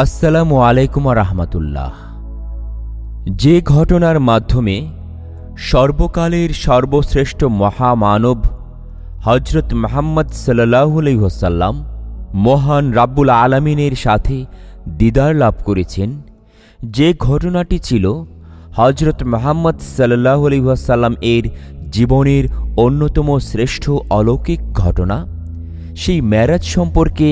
আসসালামু আলাইকুম রাহমাতুল্লাহ। যে ঘটনার মাধ্যমে সর্বকালের সর্বশ্রেষ্ঠ মহামানব হজরত মুহাম্মদ সাল্লাল্লাহু আলাইহি ওয়াসাল্লাম মহান রাব্বুল আলামিনের সাথে দিদার লাভ করেছেন, যে ঘটনাটি ছিল হজরত মুহাম্মদ সাল্লাল্লাহু আলাইহি ওয়াসাল্লাম এর জীবনের অন্যতম শ্রেষ্ঠ অলৌকিক ঘটনা, সেই মেরাজ সম্পর্কে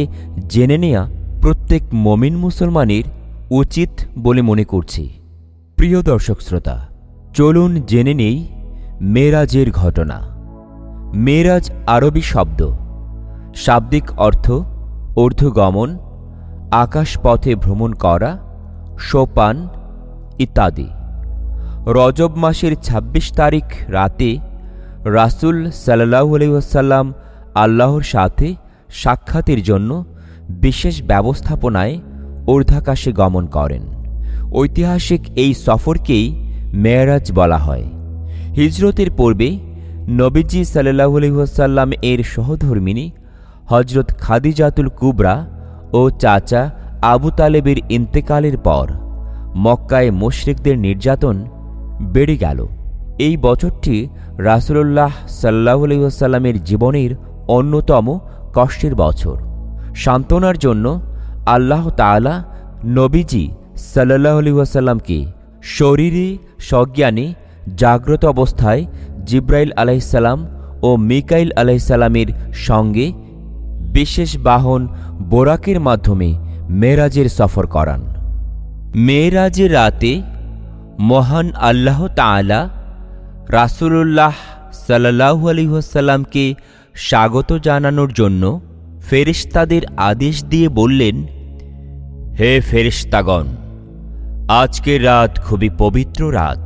জেনে নেয়া প্রত্যেক মুমিন মুসলমানের উচিত বলে মনে করছি। প্রিয় দর্শক শ্রোতা, চলুন জেনে নেই মেরাজের ঘটনা। মেরাজ আরবি শব্দ, শাব্দিক অর্থ ঊর্ধ্বগমন, আকাশপথে ভ্রমণ করা, সোপান ইত্যাদি। রজব মাসের ২৬ তারিখ রাতে রাসূল সাল্লাল্লাহু আলাইহি ওয়াসাল্লাম আল্লাহর সাথে সাক্ষাতের জন্য বিশেষ ব্যবস্থাপনায় ঊর্ধ্বাকাশে গমন করেন। ঐতিহাসিক এই সফরকেই মেরাজ বলা হয়। হিজরতের পূর্বে নবীজি সাল্লাল্লাহু আলাইহি ওয়াসাল্লাম এর সহধর্মিণী হজরত খাদিজাতুল কুবরা ও চাচা আবু তালেবের ইন্তেকালের পর মক্কায় মুশরিকদের নির্যাতন বেড়ে গেল। এই বছরটি রাসূলুল্লাহ সাল্লাল্লাহু আলাইহি ওয়াসাল্লামের জীবনের অন্যতম কষ্টের বছর। সান্ত্বনার জন্য আল্লাহ তাআলা নবীজি সাল্লাল্লাহু আলাইহি ওয়াসাল্লামকে শরীরে সজ্ঞানে জাগ্রত অবস্থায় জিব্রাইল আলাইহিসসালাম ও মিকাইল আলাইহিসসালামের সঙ্গে বিশেষ বাহন বোরাকের মাধ্যমে মেরাজের সফর করান। মেরাজের রাতে মহান আল্লাহ তাআলা রাসূলুল্লাহ সাল্লাল্লাহু আলাইহি ওয়াসাল্লামকে স্বাগত জানানোর জন্য ফেরেশতাদের আদেশ দিয়ে বললেন, হে ফেরেশতাগণ, আজকের রাত খুবই পবিত্র রাত।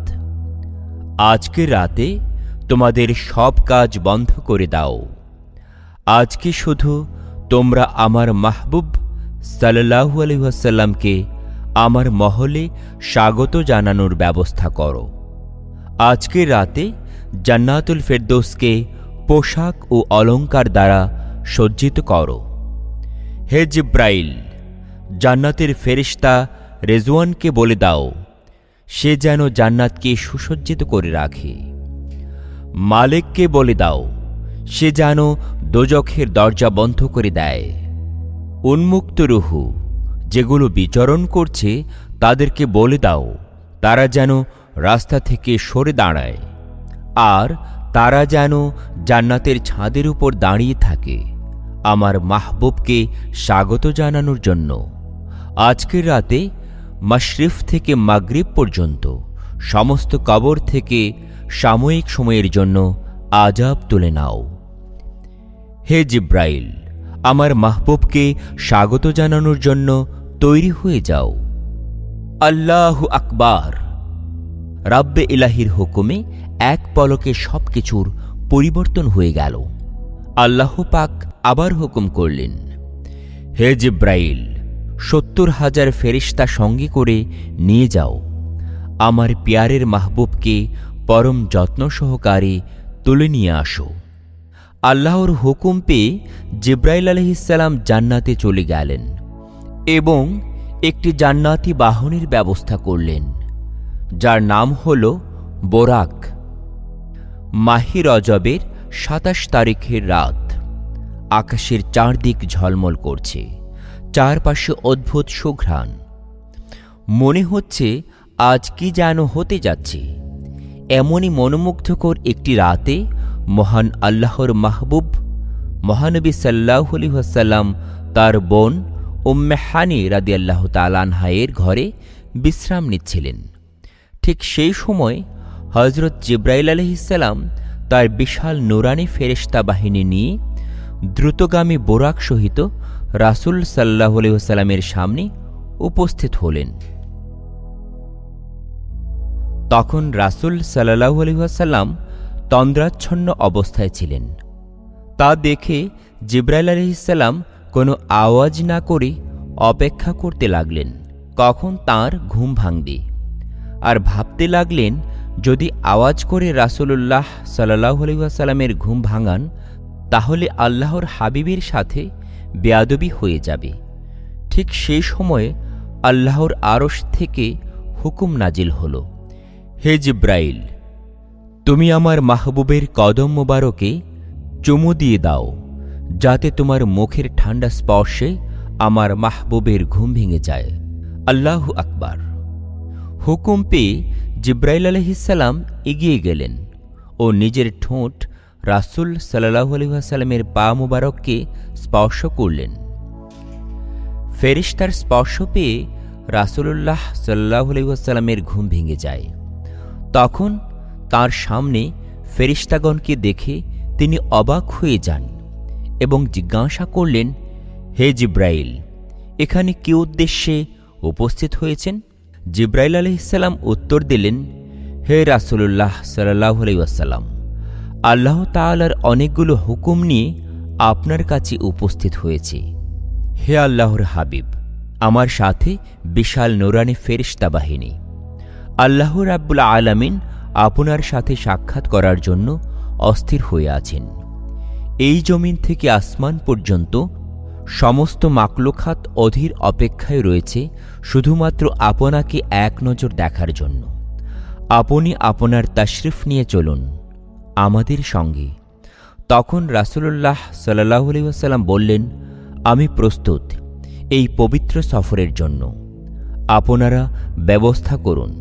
আজকের রাতে তোমাদের সব কাজ বন্ধ করে দাও। আজকে শুধু তোমরা আমার মাহবুব সাল্লাল্লাহু আলাইহি ওয়াসাল্লামকে আমার মহলে স্বাগত জানানোর ব্যবস্থা করো। আজকের রাতে জান্নাতুল ফেরদৌসকে পোশাক ও অলংকার দ্বারা সজ্জিত করো। হে জিব্রাইল, জান্নাতের ফেরেশতা রেজওয়ানকে বলে দাও সে যেন জান্নাতকে সুসজ্জিত করে রাখে। মালিককে বলে দাও সে যেন দোজখের দরজা বন্ধ করে দেয়। উন্মুক্ত রূহ যেগুলো বিচরণ করছে তাদেরকে বলে দাও তারা যেন রাস্তা থেকে সরে দাঁড়ায়, আর তারা যেন জান্নাতের ছাদের উপর দাঁড়িয়ে থাকে আমার মাহবুবকে স্বাগত জানানোর জন্য। আজকের রাতে মাশরিফ থেকে মাগরিব পর্যন্ত সমস্ত কবর থেকে সাময়িক সময়ের জন্য আজাব তুলে নাও। হে জিব্রাইল, আমার মাহবুবকে স্বাগত জানানোর জন্য তৈরি হয়ে যাও। আল্লাহু আকবার। রাব্বে ইলাহির হুকুমে এক পলকে সবকিছুর পরিবর্তন হয়ে গেল। আল্লাহ পাক আবার হুকুম করলেন, হে জিব্রাইল, ৭০,০০০ ফেরেশতা সঙ্গে করে নিয়ে যাও। আমার পিয়ারের মাহবুবকে পরম যত্ন সহকারে তুলে নিয়ে আসো। আল্লাহর হুকুম পেয়ে জিব্রাইল আলাইহিসসালাম জান্নাতে চলে গেলেন এবং একটি জান্নাতি বাহনের ব্যবস্থা করলেন, যার নাম হল বোরাক। মাহে রজবের ২৭ তারিখের রাত। আকাশের চারদিক ঝলমল করছে, চারপাশে অদ্ভুত সুঘ্রাণ। মনে হচ্ছে আজ কি যেন হতে যাচ্ছে। এমনই মনোমুগ্ধকর একটি রাতে মহান আল্লাহর মাহবুব মহানবী সাল্লাল্লাহু আলাইহি ওয়াসাল্লাম তার বোন উম্মে হানি রাদিয়াল্লাহু তাআলা আনহায়ের ঘরে বিশ্রাম নিচ্ছিলেন। ঠিক সেই সময় হযরত জিব্রাইল আলাইহিসসালাম তার বিশাল নূরানী ফেরেশতা বাহিনী নিয়ে দ্রুতগামী বোরাক সহিত রাসূল সাল্লাল্লাহু আলাইহি ওয়াসাল্লামের সামনে উপস্থিত হলেন। তখন রাসূল সাল্লাল্লাহু আলাইহি ওয়াসাল্লাম তন্দ্রাচ্ছন্ন অবস্থায় ছিলেন। তা দেখে জিব্রাইল আলাইহিসসালাম কোনো আওয়াজ না করে অপেক্ষা করতে লাগলেন কখন তাঁর ঘুম ভাঙবে, আর ভাবতে লাগলেন যদি আওয়াজ করে রাসূলুল্লাহ সাল্লাল্লাহু আলাইহি ওয়াসাল্লামের ঘুম ভাঙান তাহলে আল্লাহর হাবিবের সাথে বেয়াদবি হয়ে যাবে। ঠিক সেই সময়ে আল্লাহর আরশ থেকে হুকুম নাজিল হল, হে জিব্রাইল, তুমি আমার মাহবুবের কদম মোবারকে চুমু দিয়ে দাও, যাতে তোমার মুখের ঠান্ডা স্পর্শে আমার মাহবুবের ঘুম ভেঙে যায়। আল্লাহু আকবার। হুকুম পেয়ে জিব্রাইল আলাইহিসসালাম এগিয়ে গেলেন ও নিজের ঠোঁট রাসূল সাল্লাল্লাহু আলাইহি ওয়াসাল্লামের পা মুবারককে স্পর্শ করলেন। ফেরেশতার স্পর্শ পেয়ে রাসূলুল্লাহ সাল্লাল্লাহু আলাইহি ওয়াসাল্লামের ঘুম ভেঙে যায়। তখন তার সামনে ফেরেশতাগণকে দেখে তিনি অবাক হয়ে যান এবং জিজ্ঞাসা করলেন, হে জিব্রাইল, এখানে কি উদ্দেশ্যে উপস্থিত হয়েছেন? জিব্রাইল আলাইহিসসালাম উত্তর দিলেন, হে রাসূলুল্লাহ সাল্লাল্লাহু আলাইহি ওয়াসাল্লাম, আল্লাহ তাআলার অনেকগুলো হুকুম নিয়ে আপনার কাছে উপস্থিত হয়েছে। হে আল্লাহর হাবিব, আমার সাথে বিশাল নূরানী ফেরেশতা বাহিনী। আল্লাহ রাব্বুল আলামিন আপনার সাথে সাক্ষাৎ করার জন্য অস্থির হয়ে আছেন। এই জমিন থেকে আসমান পর্যন্ত সমস্ত মাকলুকাত অধীর অপেক্ষায় রয়েছে শুধুমাত্র আপনাকে এক নজর দেখার জন্য। আপনি আপনার তাশরিফ নিয়ে চলুন আমাদের সঙ্গে। তখন রাসূলুল্লাহ সাল্লাল্লাহু আলাইহি ওয়াসাল্লাম বললেন, আমি প্রস্তুত এই পবিত্র সফরের জন্য, আপনারা ব্যবস্থা করুন।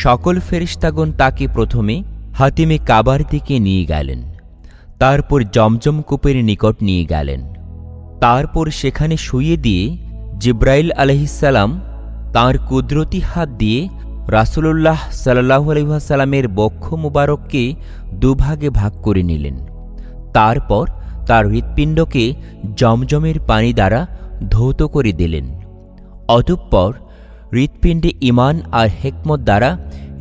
সকল ফেরেশতাগণ তাকে প্রথমে হাতিমে কাবার দিকে নিয়ে গেলেন, তারপর জমজম কূপের নিকট নিয়ে গেলেন, তারপর সেখানে শুইয়ে দিয়ে জিব্রাইল আলাইহিসসালাম তাঁর কুদরতি হাত দিয়ে রাসূলুল্লাহ সাল্লাল্লাহু আলাইহি ওয়াসাল্লামের বক্ষ মুবারককে দুভাগে ভাগ করে নিলেন। তারপর তার হৃৎপিণ্ডকে জমজমের পানি দ্বারা ধৌত করে দিলেন। অতঃপর হৃৎপিণ্ডে ঈমান আর হিকমত দ্বারা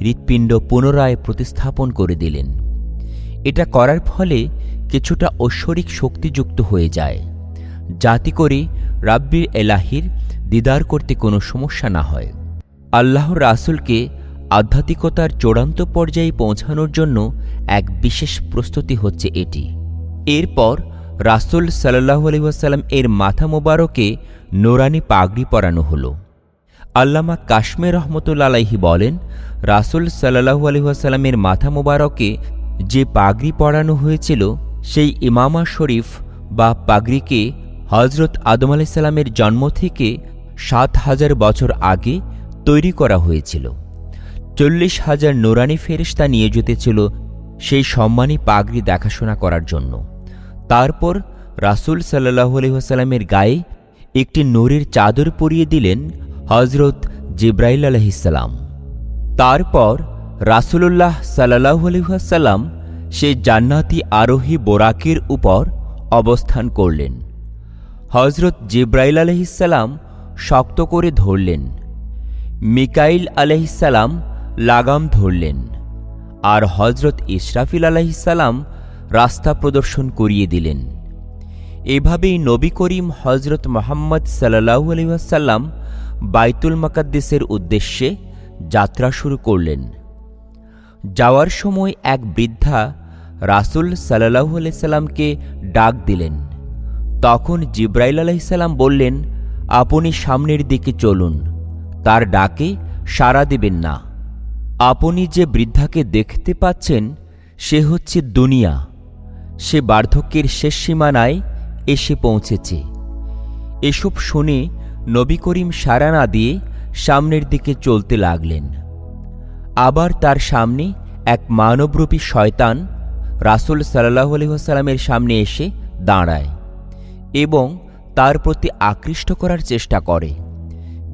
হৃৎপিণ্ড পুনরায় প্রতিস্থাপন করে দিলেন। এটা করার ফলে কিছুটা ঐশ্বরিক শক্তিযুক্ত হয়ে যায়, যাতে করে রাব্বিল এলাহির দিদার করতে কোনো সমস্যা না হয়। আল্লাহর রাসূলকে আধ্যাত্মিকতার চূড়ান্ত পর্যায়ে পৌঁছানোর জন্য এক বিশেষ প্রস্তুতি হচ্ছে এটি। এরপর রাসূল সাল্লাল্লাহু আলাইহি ওয়াসাল্লাম এর মাথা মোবারকে নূরানী পাগড়ি পরানো হল। আল্লামা কাশমী রহমতুল্লাহ আলাইহি বলেন, রাসূল সাল্লাল্লাহু আলাইহি ওয়াসাল্লামের মাথা মোবারকে যে পাগড়ি পরানো হয়েছিল সেই ইমামা শরীফ বা পাগড়িকে হযরত আদম আলাইহিস সালামের জন্ম থেকে ৭,০০০ বছর আগে তৈরি করা হয়েছিল। ৪০,০০০ নূরানী ফেরেশতা নিয়োজিত ছিল সেই সম্মানী পাগড়ি দেখাশোনা করার জন্য। তারপর রাসূল সাল্লাল্লাহু আলাইহি ওয়াসাল্লামের গায়ে একটি নূরের চাদর পরিয়ে দিলেন হযরত জিব্রাইল আলাইহিস সালাম। তারপর রাসূলুল্লাহ সাল্লাল্লাহু আলাইহি ওয়াসাল্লাম সেই জান্নাতি আরোহী বোরাকের উপর অবস্থান করলেন। হযরত জিব্রাইল আলাইহিস সালাম শক্ত করে ধরলেন, মিকাইল আলাইহিস সালাম লাগাম ধরলেন, আর হযরত ইসরাফিল আলাইহিস সালাম রাস্তা প্রদর্শন করিয়ে দিলেন। এভাবেই নবী করিম হযরত মুহাম্মদ সাল্লাল্লাহু আলাইহি ওয়াসাল্লাম বাইতুল মুকাদ্দাসের উদ্দেশ্যে যাত্রা শুরু করলেন। যাওয়ার সময় এক বৃদ্ধা রাসূল সাল্লাল্লাহু আলাইহি সাল্লামকে ডাক দিলেন। তখন জিব্রাইল আলাইহিস সালাম বললেন, আপনি সামনের দিকে চলুন, তার ডাকে সাড়া দেবেন না। আপনি যে বৃদ্ধাকে দেখতে পাচ্ছেন সে হচ্ছে দুনিয়া, সে বার্ধক্যের শেষ সীমানায় এসে পৌঁছেছে। এসব শুনে নবী করিম সাড়া না দিয়ে সামনের দিকে চলতে লাগলেন। আবার তার সামনে এক মানবরূপী শয়তান রাসূল সাল্লাল্লাহু আলাইহি ওয়াসাল্লামের সামনে এসে দাঁড়ায় এবং তার প্রতি আকৃষ্ট করার চেষ্টা করে,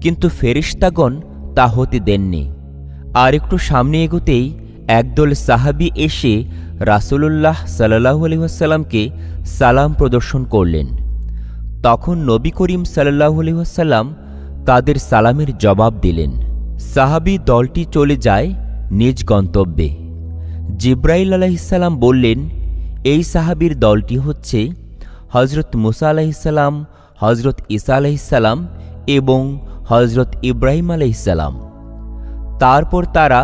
কিন্তু ফেরেশতাগণ তা হতে দেননি। আর একটু সামনে এগোতেই একদল সাহাবী এসে রাসূলুল্লাহ সাল্লাল্লাহু আলাইহি ওয়াসাল্লামকে সালাম প্রদর্শন করলেন। তখন নবী করিম সাল্লাল্লাহু আলাইহি ওয়াসাল্লাম তাদের সালামের জবাব দিলেন। সাহাবী দলটি চলে যায় নিজ গন্তব্যে। জিব্রাইল আলাইহিস সালাম বললেন, এই সাহাবীর দলটি হচ্ছে হযরত মুসা আলাইহিস সালাম, হযরত ঈসা আলাইহিস সালাম এবং হযরত ইব্রাহিম আলাইহিস সালাম। তারপর তারা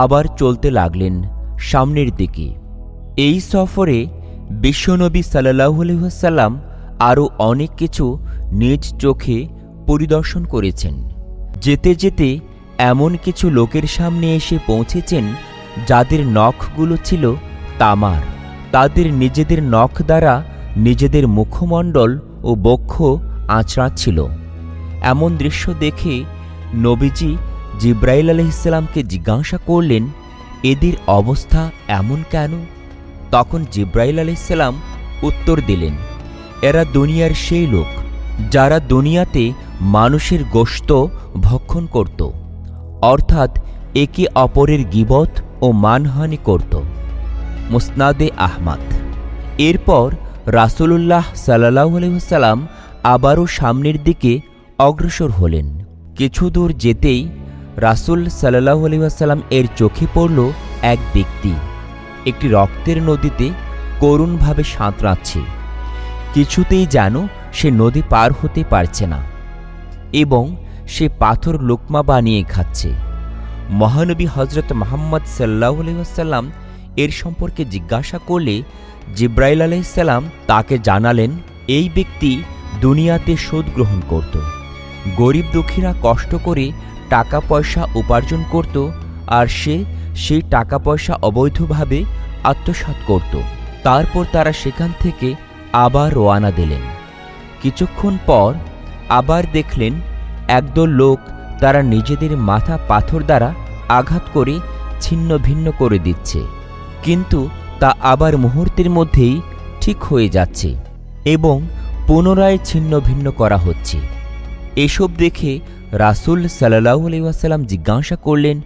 আবার চলতে লাগলেন সামনের দিকে। এই সফরে বিশ্বনবী সাল্লাল্লাহু আলাইহি ওয়াসাল্লাম আরও অনেক কিছু নিজ চোখে পরিদর্শন করেছেন। যেতে যেতে এমন কিছু লোকের সামনে এসে পৌঁছেছেন যাদের নখগুলো ছিল তামার। তাদের নিজেদের নখ দ্বারা নিজেদের মুখমণ্ডল ও বক্ষ আঁচড়াচ্ছিল। এমন দৃশ্য দেখে নবীজি জিব্রাইল আলাইহিসসালামকে জিজ্ঞাসা করলেন, এদের অবস্থা এমন কেন? তখন জিব্রাইল আলাইহিসসালাম উত্তর দিলেন, এরা দুনিয়ার সেই লোক যারা দুনিয়াতে মানুষের গোশত ভক্ষণ করত, অর্থাৎ একে অপরের গীবত ও মানহানি করত। মুসনাদে আহমদ। এরপর রাসূলুল্লাহ সাল্লাল্লাহু আলাইহি ওয়াসাল্লাম আবারও সামনের দিকে অগ্রসর হলেন। কিছু দূর যেতেই রাসূল সাল্লাল্লাহু আলাইহি ওয়াসাল্লাম এর চোখে পড়ল এক ব্যক্তি একটি রক্তের নদীতে করুণভাবে সাঁতরাচ্ছে। কিছুতেই যেন সে নদী পার হতে পারছে না এবং সে পাথর লোকমা বানিয়ে খাচ্ছে। মহানবী হযরত মুহাম্মদ সাল্লাল্লাহু আলাইহি ওয়াসাল্লাম এর সম্পর্কে জিজ্ঞাসা করলে জিব্রাইল আলাইহিসসালাম তাকে জানালেন, এই ব্যক্তি দুনিয়াতে সুদ গ্রহণ করত, গরিব দুঃখীরা কষ্ট করে টাকা পয়সা উপার্জন করত আর সে সেই টাকা পয়সা অবৈধভাবে আত্মসাৎ করত। তারপর তারা সেখান থেকে আবার রওনা দিলেন। কিছুক্ষণ পর আবার দেখলেন একদল লোক তারা নিজেদের মাথা পাথর দ্বারা আঘাত করে ছিন্ন ভিন্ন করে দিচ্ছে, কিন্তু তা আবার মুহূর্তের মধ্যেই ঠিক হয়ে যাচ্ছে এবং পুনরায় ছিন্ন ভিন্ন করা হচ্ছে। এসব দেখে রাসূল সাল্লাল্লাহু আলাইহি ওয়াসাল্লাম জিজ্ঞাসা করলেন,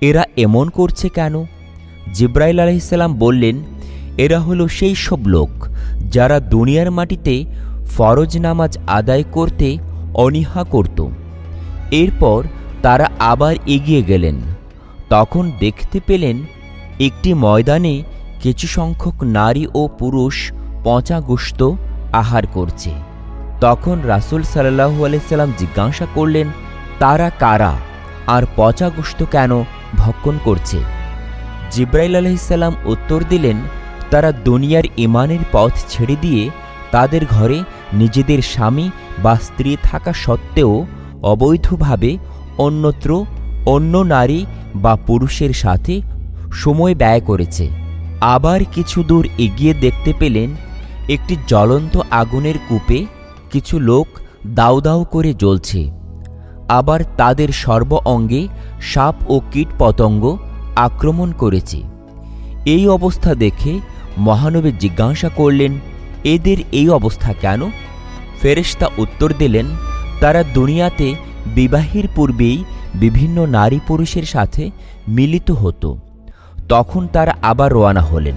এরা এমন করছে কেন? জিব্রাইল আলাইহিসসালাম বললেন, এরা হলো সেই সব লোক যারা দুনিয়ার মাটিতে ফরজ নামাজ আদায় করতে অনীহা করত। এরপর তারা আবার এগিয়ে গেলেন। তখন দেখতে পেলেন একটি ময়দানে কিছু সংখ্যক নারী ও পুরুষ পচা গোশত আহার করছে। তখন রাসূল সাল্লাল্লাহু আলাইহি ওয়াসাল্লাম জিজ্ঞাসা করলেন, তারা কারা আর পচা গোশত কেন ভক্ষণ করছে? জিব্রাইল আলাইহিসসালাম উত্তর দিলেন, তারা দুনিয়ার ঈমানের পথ ছেড়ে দিয়ে তাদের ঘরে নিজেদের স্বামী বা স্ত্রী থাকা সত্ত্বেও অবৈধভাবে অন্যত্র অন্য নারী বা পুরুষের সাথে সময় ব্যয় করেছে। আবার কিছু দূর এগিয়ে দেখতে পেলেন একটি জ্বলন্ত আগুনের কূপে কিছু লোক দাউ দাউ করে জ্বলছে। আবার তাদের সর্ব অঙ্গে সাপ ও কীট পতঙ্গ আক্রমণ করেছে। এই অবস্থা দেখে মহানবী জিজ্ঞাসা করলেন, এদের এই অবস্থা কেন? ফেরেশতা উত্তর দিলেন, তারা দুনিয়াতে বিবাহের পূর্বেই বিভিন্ন নারী পুরুষের সাথে মিলিত হতো। তখন তারা আবার রওনা হলেন।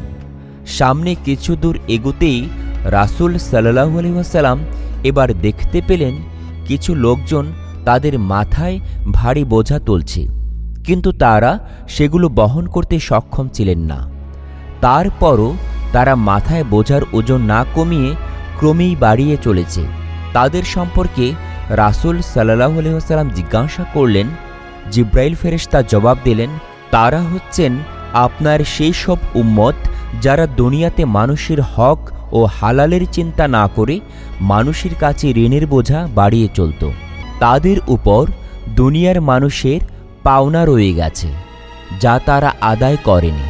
সামনে কিছু দূর এগোতেই রাসূল সাল্লাল্লাহু আলাইহি ওয়াসাল্লাম এবার দেখতে পেলেন কিছু লোকজন তাদের মাথায় ভারী বোঝা তুলছে, কিন্তু তারা সেগুলো বহন করতে সক্ষম ছিলেন না। তারপরও তারা মাথায় বোঝার ওজন না কমিয়ে ক্রমেই বাড়িয়ে চলেছে। তাদের সম্পর্কে রাসূল সাল্লাল্লাহু আলাইহি ওয়াসাল্লাম জিজ্ঞাসা করলেন। জিব্রাইল ফেরেশতা জবাব দিলেন, তারা হচ্ছেন আপনার সেই সব উম্মত যারা দুনিয়াতে মানুষের হক ও হালালের চিন্তা না করে মানুষের কাছে ঋণের বোঝা বাড়িয়ে চলত। তাদের উপর দুনিয়ার মানুষের পাওনা রয়ে গেছে যা তারা আদায় করেনি।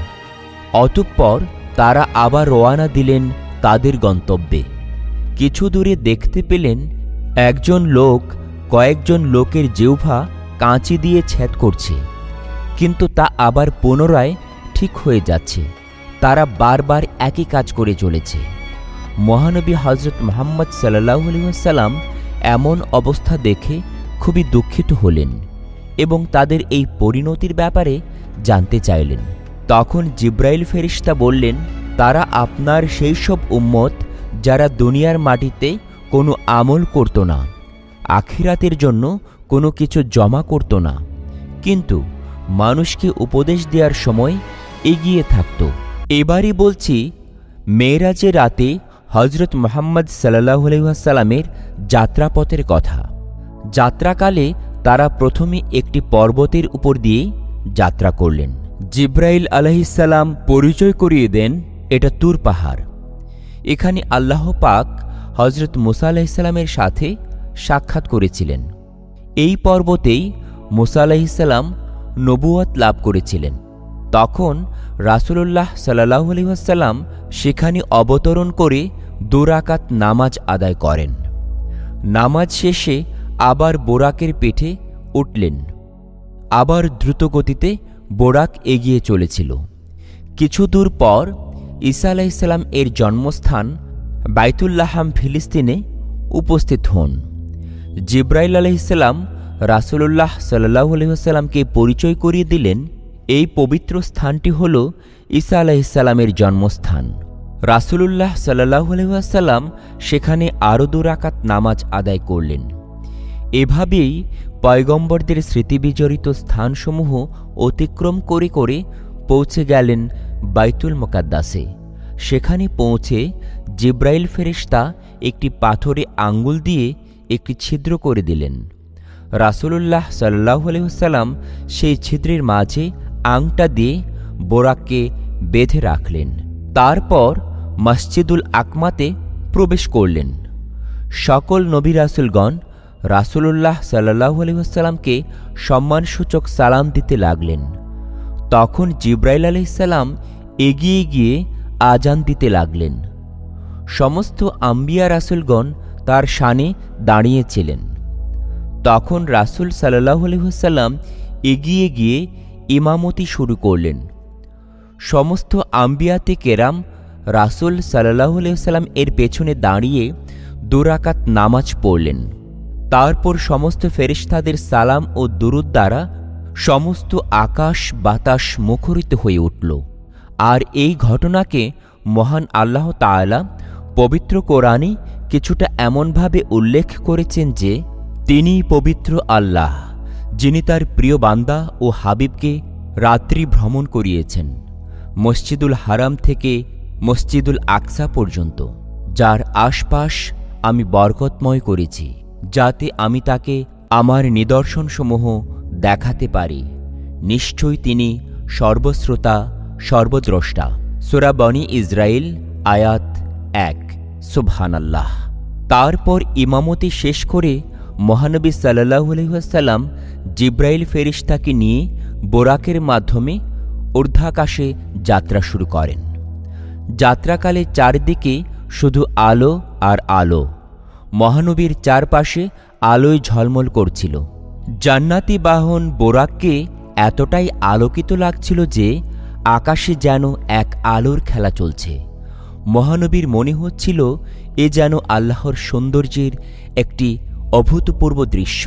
অতঃপর তারা আবার রওনা দিলেন তাদের গন্তব্যে। কিছু দূরে দেখতে পেলেন একজন লোক কয়েকজন লোকের জিহ্বা কাঁচি দিয়ে ছেদ করছে, কিন্তু তা আবার পুনরায় ঠিক হয়ে যাচ্ছে। তারা বারবার একই কাজ করে চলেছে। মহানবী হযরত মুহাম্মদ সাল্লাল্লাহু আলাইহি ওয়াসাল্লাম এমন অবস্থা দেখে খুবই দুঃখিত হলেন এবং তাদের এই পরিণতির ব্যাপারে জানতে চাইলেন। তখন জিব্রাইল ফেরেশতা বললেন, তারা আপনার সেই সব উম্মত যারা দুনিয়ার মাটিতে কোনো আমল করত না, আখিরাতের জন্য কোনো কিছু জমা করত না, কিন্তু মানুষকে উপদেশ দেওয়ার সময় এগিয়ে থাকত। এবারই বলছি মেরাজের রাতে হযরত মুহাম্মদ সাল্লাল্লাহু আলাইহি ওয়াসাল্লামের যাত্রাপথের কথা। যাত্রাকালে তারা প্রথমে একটি পর্বতের উপর দিয়ে যাত্রা করলেন। জিব্রাইল আলাইহিসসালাম পরিচয় করিয়ে দেন, এটা তুর পাহাড়। এখানে আল্লাহ পাক হযরত মুসা আলাইহিসসালামের সাথে সাক্ষাৎ করেছিলেন। এই পর্বতেই মুসা আলাইহিসসালাম নবুয়ত লাভ করেছিলেন। তখন রাসূলুল্লাহ সাল্লাল্লাহু আলাইহি ওয়াসাল্লাম সেখানে অবতরণ করে 2 রাকাত নামাজ আদায় করেন। নামাজ শেষে আবার বোরাকের পিঠে উঠলেন। আবার দ্রুতগতিতে বোরাক এগিয়ে চলেছিল। কিছু দূর পর ঈসা আলাইহিসসালাম এর জন্মস্থান বাইতুল্লাহাম ফিলিস্তিনে উপস্থিত হন। জিব্রাইল আলাইহিসসালাম রাসূলুল্লাহ সাল্লাল্লাহু আলাইহি ওয়াসাল্লামকে পরিচয় করিয়ে দিলেন, এই পবিত্র স্থানটি হল ঈসা আলাইহিসসালামের জন্মস্থান। রাসূলুল্লাহ সাল্লাল্লাহু আলাইহি ওয়াসাল্লাম সেখানে আরও 2 রাকাত নামাজ আদায় করলেন। এভাবেই পয়গম্বরদের স্মৃতিবিজড়িত স্থানসমূহ অতিক্রম করে করে পৌঁছে গেলেন বাইতুল মুকাদ্দাসে। সেখানে পৌঁছে জিব্রাইল ফেরেশতা একটি পাথরে আঙ্গুল দিয়ে একটি ছিদ্র করে দিলেন। রাসূলুল্লাহ সাল্লাল্লাহু আলাইহি ওয়াসাল্লাম সেই ছিদ্রের মাঝে আংটা দিয়ে বোরাককে বেঁধে রাখলেন। তারপর মসজিদুল আকমাতে প্রবেশ করলেন। সকল নবী রাসূলগণ রাসূলুল্লাহ সাল্লাল্লাহু আলাইহি ওয়াসাল্লামকে সম্মানসূচক সালাম দিতে লাগলেন। তখন জিব্রাইল আলাইহিসসালাম এগিয়ে গিয়ে আজান দিতে লাগলেন। সমস্ত আম্বিয়া রাসূলগণ তার শানে দাঁড়িয়েছিলেন। তখন রাসূল সাল্লাল্লাহু আলাইহি ওয়াসাল্লাম এগিয়ে গিয়ে ইমামতি শুরু করলেন। সমস্ত আম্বিয়াতে কেরাম রাসূল সাল্লাল্লাহু আলাইহি ওয়াসাল্লাম এর পেছনে দাঁড়িয়ে 2 রাকাত নামাজ পড়লেন। তারপর সমস্ত ফেরেশতাদের সালাম ও দুরূদ দ্বারা সমস্ত আকাশ বাতাস মুখরিত হয়ে উঠল। আর এই ঘটনাকে মহান আল্লাহ তাআলা পবিত্র কোরআনে কিছুটা এমনভাবে উল্লেখ করেছেন যে, তিনিই পবিত্র আল্লাহ, যিনি তার প্রিয় বান্দা ও হাবিবকে রাত্রি ভ্রমণ করিয়েছেন মসজিদুল হারাম থেকে মসজিদুল আকসা পর্যন্ত, যার আশপাশ আমি বরকতময় করেছি, যাতে আমি তাকে আমার নিদর্শনসমূহ দেখাতে পারি। নিশ্চয়ই তিনি সর্বশ্রোতা সর্বদ্রষ্টা। সূরা বনী ইসরাইল আয়াত 1। সুবহানাল্লাহ। তারপর ইমামতি শেষ করে মহানবী সাল্লাল্লাহু আলাইহি ওয়াসাল্লাম জিব্রাইল ফেরেশতাকে নিয়ে বোরাকের মাধ্যমে ঊর্ধ্বাকাশে যাত্রা শুরু করেন। যাত্রাকালে চারদিকে শুধু আলো আর আলো। মহানবীর চারপাশে আলোয় ঝলমল করছিল। জান্নাতি বাহন বোরাককে এতটাই আলোকিত লাগছিল যে আকাশে যেন এক আলোর খেলা চলছে। মহানবীর মনে হচ্ছিল এ যেন আল্লাহর সৌন্দর্যের একটি অভূতপূর্ব দৃশ্য।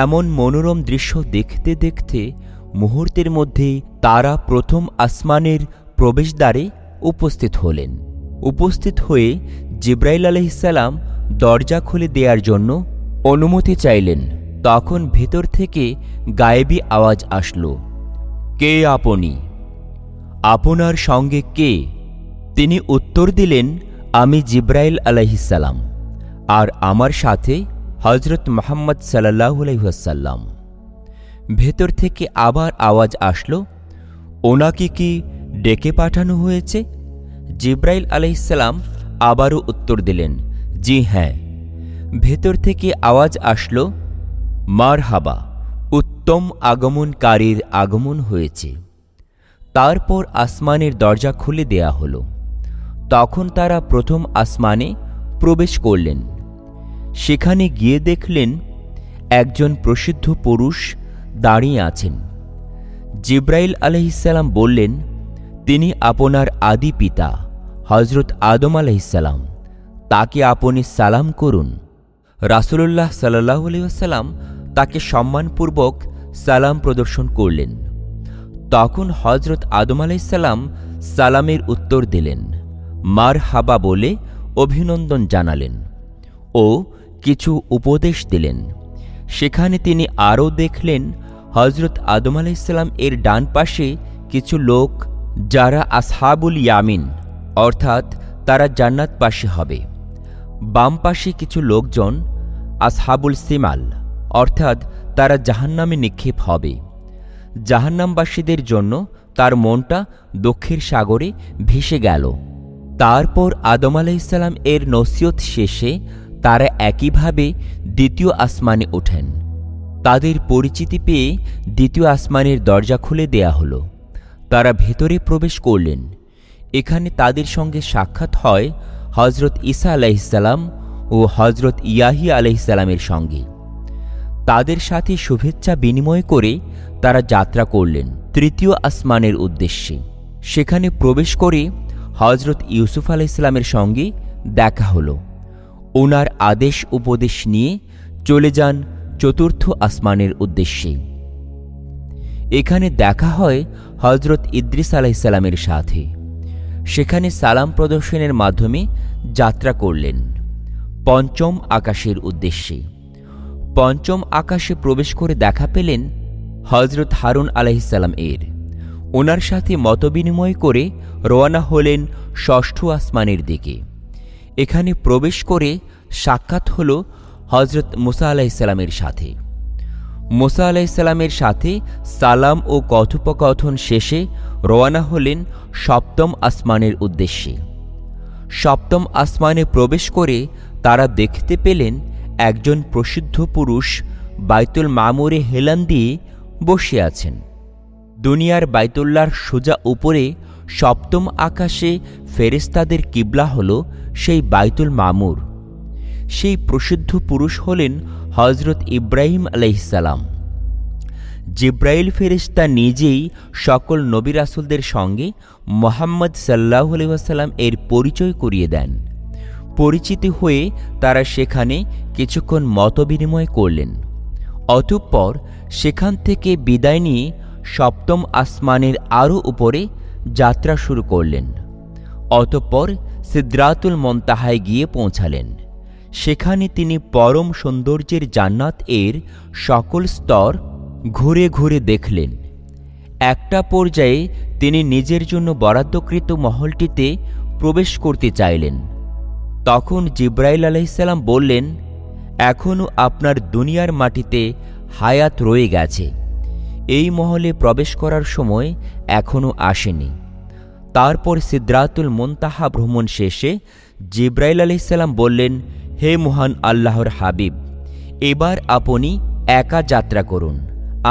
এমন মনোরম দৃশ্য দেখতে দেখতে মুহূর্তের মধ্যেই তারা প্রথম আসমানের প্রবেশদ্বারে উপস্থিত হলেন। উপস্থিত হয়ে জিব্রাইল আলাইহিসসালাম দরজা খুলে দেওয়ার জন্য অনুমতি চাইলেন। তখন ভেতর থেকে গায়েবী আওয়াজ আসল, কে আপনি? আপনার সঙ্গে কে? তিনি উত্তর দিলেন, আমি জিব্রাইল আলাইহিসসালাম, আর আমার সাথে হযরত মুহাম্মদ সাল্লাল্লাহু আলাইহি ওয়াসাল্লাম। ভেতর থেকে আবার আওয়াজ আসল, ওনাকে কি ডেকে পাঠানো হয়েছে? জিব্রাইল আলাইহিসসালাম আবারও উত্তর দিলেন, জি হ্যাঁ। ভেতর থেকে আওয়াজ আসল, মারহাবা, উত্তম আগমনকারীর আগমন হয়েছে। তারপর আসমানের দরজা খুলে দেয়া হল। তখন তারা প্রথম আসমানে প্রবেশ করলেন। সেখানে গিয়ে দেখলেন একজন প্রসিদ্ধ পুরুষ দাঁড়িয়ে আছেন। জিব্রাইল আলাইহিসসালাম বললেন, তিনি আপনার আদি পিতা হযরত আদম আলাইহিসসালাম, তাকে আপনি সালাম করুন। রাসূলুল্লাহ সাল্লাল্লাহু আলাইহি ওয়াসাল্লাম তাকে সম্মানপূর্বক সালাম প্রদর্শন করলেন। তখন হযরত আদম আলাইহিসসালাম সালামের উত্তর দিলেন, মারহাবা বলে অভিনন্দন জানালেন ও কিছু উপদেশ দিলেন। সেখানে তিনি আরও দেখলেন হযরত আদম আলাইহিসসালাম এর ডান পাশে কিছু লোক, যারা আসহাবুল ইয়ামিন, অর্থাৎ তারা জান্নাতবাসী হবে। বাম পাশে কিছু লোকজন আসহাবুল সিমাল, অর্থাৎ তারা জাহান্নামে নিক্ষেপ হবে। জাহান্নামবাসীদের জন্য তার মনটা দুঃখের সাগরে ভেসে গেল। তারপর আদম আলাইহিসসালাম এর নসিহত শেষে তারা একইভাবে দ্বিতীয় আসমানে ওঠেন। তাদের পরিচিতি পেয়ে দ্বিতীয় আসমানের দরজা খুলে দেয়া হল। তারা ভেতরে প্রবেশ করলেন। এখানে তাদের সঙ্গে সাক্ষাৎ হয় হজরত ঈসা আলাইহিসসালাম ও হজরত ইয়াহিয়া আলাইহিসসালামের সঙ্গে। তাদের সাথে শুভেচ্ছা বিনিময় করে তারা যাত্রা করলেন তৃতীয় আসমানের উদ্দেশ্যে। সেখানে প্রবেশ করে হজরত ইউসুফ আলাইহিসসালামের সঙ্গে দেখা হল। ওনার আদেশ উপদেশ নিয়ে চলে যান চতুর্থ আসমানের উদ্দেশ্যে। এখানে দেখা হয় হজরত ইদ্রিস আলাইহিসসালামের সাথে। সেখানে সালাম প্রদর্শনের মাধ্যমে যাত্রা করলেন পঞ্চম আকাশের উদ্দেশ্যে। পঞ্চম আকাশে প্রবেশ করে দেখা পেলেন হজরত হারুন আলাইহিসসালাম এর। ওনার সাথে মতবিনিময় করে রওনা হলেন ষষ্ঠ আসমানের দিকে। এখানে প্রবেশ করে সাক্ষাৎ হল হজরত মুসা আলাইহিসসালামের সাথে। মুসা আলাইহিসসালামের সাথে সালাম ও কথোপকথন শেষে রওনা হলেন সপ্তম আসমানের উদ্দেশ্যে। সপ্তম আসমানে প্রবেশ করে তারা দেখতে পেলেন একজন প্রসিদ্ধ পুরুষ বাইতুল মামুরে হেলান দিয়ে বসে আছেন। দুনিয়ার বাইতুল্লাহর সোজা উপরে সপ্তম আকাশে ফেরেশতাদের কিবলা হল সেই বাইতুল মামুর। সেই প্রসিদ্ধ পুরুষ হলেন হজরত ইব্রাহিম আলাইহিসসালাম। জিব্রাইল ফেরেশতা নিজেই সকল নবী রাসূলদের সঙ্গে মুহাম্মদ সাল্লাল্লাহু আলাইহি ওয়াসাল্লাম এর পরিচয় করিয়ে দেন। পরিচিত হয়ে তারা সেখানে কিছুক্ষণ মতবিনিময় করলেন। অতঃপর সেখান থেকে বিদায় নিয়ে সপ্তম আসমানের আরও উপরে যাত্রা শুরু করলেন। অতঃপর সিদরাতুল মুনতাহায় গিয়ে পৌঁছালেন। সেখানে তিনি পরম সৌন্দর্যের জান্নাত এর সকল স্তর ঘুরে ঘুরে দেখলেন। একটা পর্যায়ে তিনি নিজের জন্য বরাদ্দকৃত মহলটিতে প্রবেশ করতে চাইলেন। তখন জিব্রাইল আলাইহিসসালাম বললেন, এখনও আপনার দুনিয়ার মাটিতে হায়াত রয়ে গেছে, এই মহলে প্রবেশ করার সময় এখনও আসেনি। তারপর সিদরাতুল মুনতাহা ভ্রমণ শেষে জিব্রাইল আলাইহিসসালাম বললেন, হে মহান আল্লাহর হাবিব, এবার আপনি একা যাত্রা করুন,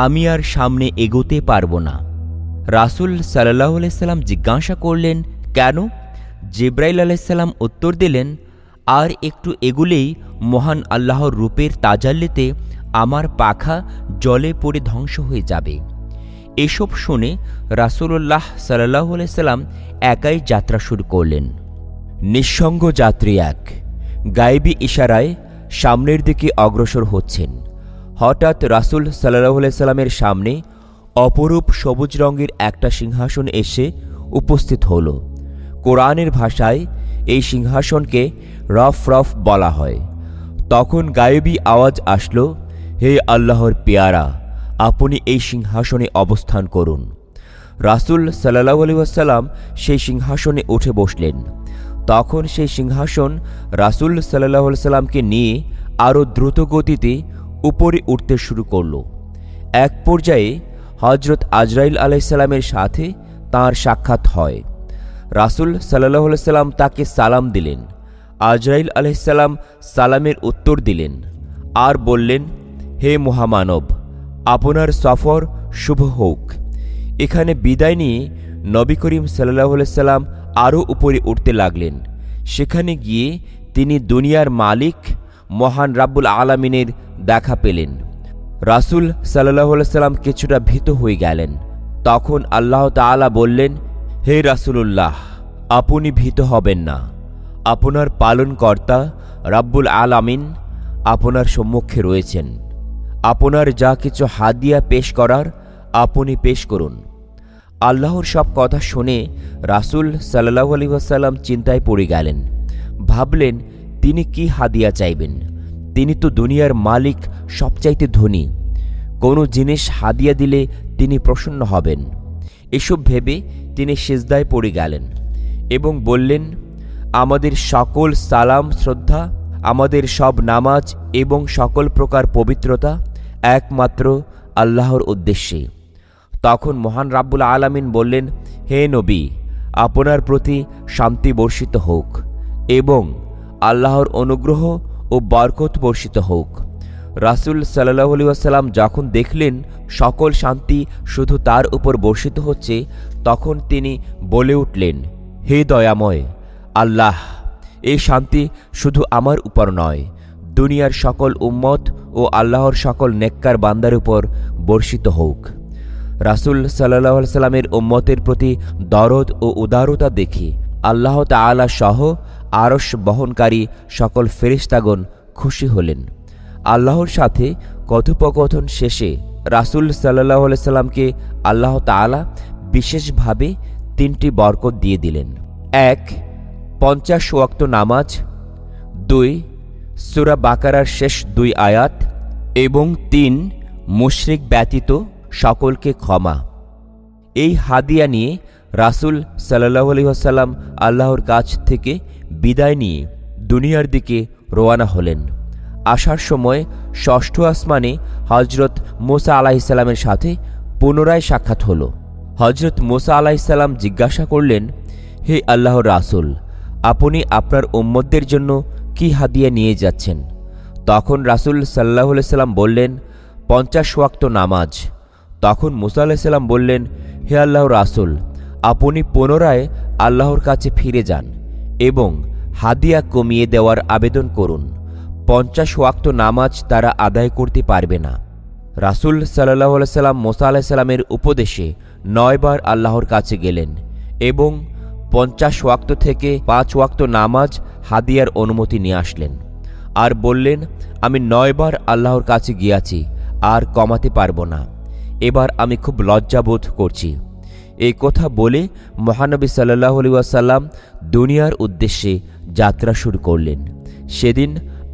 আমি আর সামনে এগোতে পারব না। রাসূল সাল্লাল্লাহু আলাইহি সাল্লাম জিজ্ঞাসা করলেন, কেন? জিব্রাইল আলাইহিসসালাম উত্তর দিলেন, আর একটু এগুলেই মহান আল্লাহর রূপের তাজাল্লিতে আমার পাখা জলে পড়ে ধ্বংস হয়ে যাবে। এসব শুনে রাসূলুল্লাহ সাল্লাল্লাহু আলাইহি সাল্লাম একাই যাত্রা শুরু করলেন। নিঃসঙ্গ যাত্রী এক গায়েবী ইশারায় সামনের দিকে অগ্রসর হচ্ছেন। হঠাৎ রাসূল সাল্লাল্লাহু আলাইহি সাল্লামের সামনে অপরূপ সবুজ রঙের একটা সিংহাসন এসে উপস্থিত হল। কোরআনের ভাষায় এই সিংহাসনকে রফ বলা হয়। তখন গায়েবী আওয়াজ আসলো, হে আল্লাহর পেয়ারা, আপনি এই সিংহাসনে অবস্থান করুন। রাসূল সাল্লাল্লাহু আলাইহি ওয়াসাল্লাম সেই সিংহাসনে উঠে বসলেন। তখন সেই সিংহাসন রাসূল সাল্লাল্লাহু আলাইহি ওয়াসাল্লামকে নিয়ে আরও দ্রুত গতিতে উপরে উঠতে শুরু করল। এক পর্যায়ে হজরত আজরাইল আলাইহিস সালামের সাথে তাঁর সাক্ষাৎ হয়। রাসূল সাল্লাল্লাহু আলাইহি ওয়াসাল্লাম তাকে সালাম দিলেন। আজরাইল আলাইহিস সালাম সালামের উত্তর দিলেন আর বললেন, হে মহামানব, আপনার সফর শুভ হোক। এখানে বিদায় নিয়ে নবী করিম সাল্লাল্লাহু আলাইহি ওয়াসাল্লাম আরও উপরে উঠতে লাগলেন। সেখানে গিয়ে তিনি দুনিয়ার মালিক মহান রাব্বুল আলামিনের দেখা পেলেন। রাসূল সাল্লাল্লাহু আলাইহি ওয়াসাল্লাম কিছুটা ভীত হয়ে গেলেন। তখন আল্লাহ তাআলা বললেন, হে রাসূলুল্লাহ, আপনি ভীত হবেন না। আপনার পালনকর্তা রাব্বুল আলামিন আপনার সম্মুখে রয়েছেন। আপনার যা কিছু হাদিয়া পেশ করার আপনি পেশ করুন। আল্লাহর সব কথা শুনে রাসূল সাল্লাল্লাহু আলাইহি ওয়াসাল্লাম চিন্তায় পড়ে গেলেন। ভাবলেন, তিনি কি হাদিয়া চাইবেন? তিনি তো দুনিয়ার মালিক, সবচাইতে ধনী। কোনো জিনিস হাদিয়া দিলে তিনি প্রসন্ন হবেন। এসব ভেবে তিনি সিজদায় পড়ে গেলেন এবং বললেন, আমাদের সকল সালাম শ্রদ্ধা, আমাদের সব নামাজ এবং সকল প্রকার পবিত্রতা একমাত্র আল্লাহর উদ্দেশ্যে। তখন মহান রাব্বুল আলামিন বললেন, হে নবী, আপনার প্রতি শান্তি বর্ষিত হোক এবং আল্লাহর অনুগ্রহ ও বরকত বর্ষিত হোক। রাসূল সাল্লাল্লাহু আলাইহি ওয়াসাল্লাম যখন দেখলেন সকল শান্তি শুধু তার উপর বর্ষিত হচ্ছে, তখন তিনি বলে উঠলেন, হে দয়াময় আল্লাহ, এই শান্তি শুধু আমার উপর নয়, দুনিয়ার সকল উম্মত ও আল্লাহর সকল নেককার বান্দার উপর বর্ষিত হোক। রাসূল সাল্লাল্লাহু আলাইহি ওয়াসাল্লামের উম্মতের প্রতি দরদ ও উদারতা দেখে আল্লাহ তাআলা সহ আরশ বহনকারী সকল ফেরেশতাগণ খুশি হলেন। আল্লাহর সাথে কথোপকথন শেষে রাসূল সাল্লাল্লাহু আলাইহি ওয়াসাল্লামকে আল্লাহ তাআলা বিশেষভাবে 3টি বরকত দিয়ে দিলেন। 1. 50 ওয়াক্ত নামাজ, 2. সূরা বাকারার শেষ 2 আয়াত এবং 3. মুশরিক ব্যতীত সকলকে ক্ষমা। এই হাদিয়া নিয়ে রাসূল সাল্লাল্লাহু আলাইহি ওয়াসাল্লাম আল্লাহর কাছ থেকে বিদায় নিয়ে দুনিয়ার দিকে রওনা হলেন। আসার সময় ষষ্ঠ আসমানে হযরত মূসা আলাইহিস সালামের সাথে পুনরায় সাক্ষাৎ হল। হযরত মূসা আলাইহিস সালাম জিজ্ঞাসা করলেন, হে আল্লাহর রাসূল, আপনি আপনার উম্মতদের জন্য কি হাদিয়া নিয়ে যাচ্ছেন? তখন রাসূল সাল্লাল্লাহু আলাইহি সাল্লাম বললেন, 50 ওয়াক্ত নামাজ। তখন মূসা আলাইহিস সালাম বললেন, হে আল্লাহর রাসূল, আপনি পুনরায় আল্লাহর কাছে ফিরে যান এবং হাদিয়া কমিয়ে দেওয়ার আবেদন করুন। 50 ওয়াক্ত নামাজ তারা আদায় করতে পারবে না। রাসূল সাল্লাল্লাহু আলাইহি সাল্লাম মূসা আলাইহিস সালামের উপদেশে 9 বার আল্লাহর কাছে গেলেন এবং 50 ওয়াক্ত থেকে 5 ওয়াক্ত নামাজ হাদিয়ার অনুমতি নিয়ে আসলেন আর বললেন, আমি 9 বার আল্লাহর কাছে গিয়াছি, আর কমাতে পারব না। এবার আমি খুব লজ্জাবোধ করছি। এই কথা বলে মহানবী সাল্লাল্লাহু আলাইহি ওয়াসাল্লাম দুনিয়ার উদ্দেশ্যে যাত্রা শুরু করলেন। সেদিন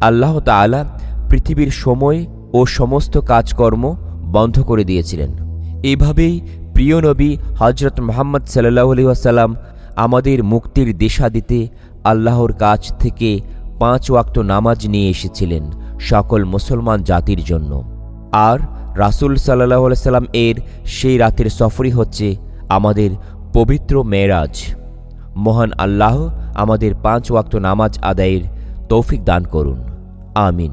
আল্লাহ তাআলা পৃথিবীর সময় ও সমস্ত কাজকর্ম বন্ধ করে দিয়েছিলেন। এভাবেই প্রিয় নবী হযরত মুহাম্মদ সাল্লাল্লাহু আলাইহি ওয়াসাল্লাম আমাদের মুক্তির দিশা দিতে আল্লাহর কাছ থেকে 5 ওয়াক্ত নামাজ নিয়ে এসেছিলেন সকল মুসলমান জাতির জন্য। আর রাসূল সাল্লাল্লাহু আলাইহি ওয়াসাল্লাম এর সেই রাতের সফরই হচ্ছে আমাদের পবিত্র মেরাজ। মহান আল্লাহ আমাদের 5 ওয়াক্ত নামাজ আদায়ের তৌফিক দান করুন। আমিন।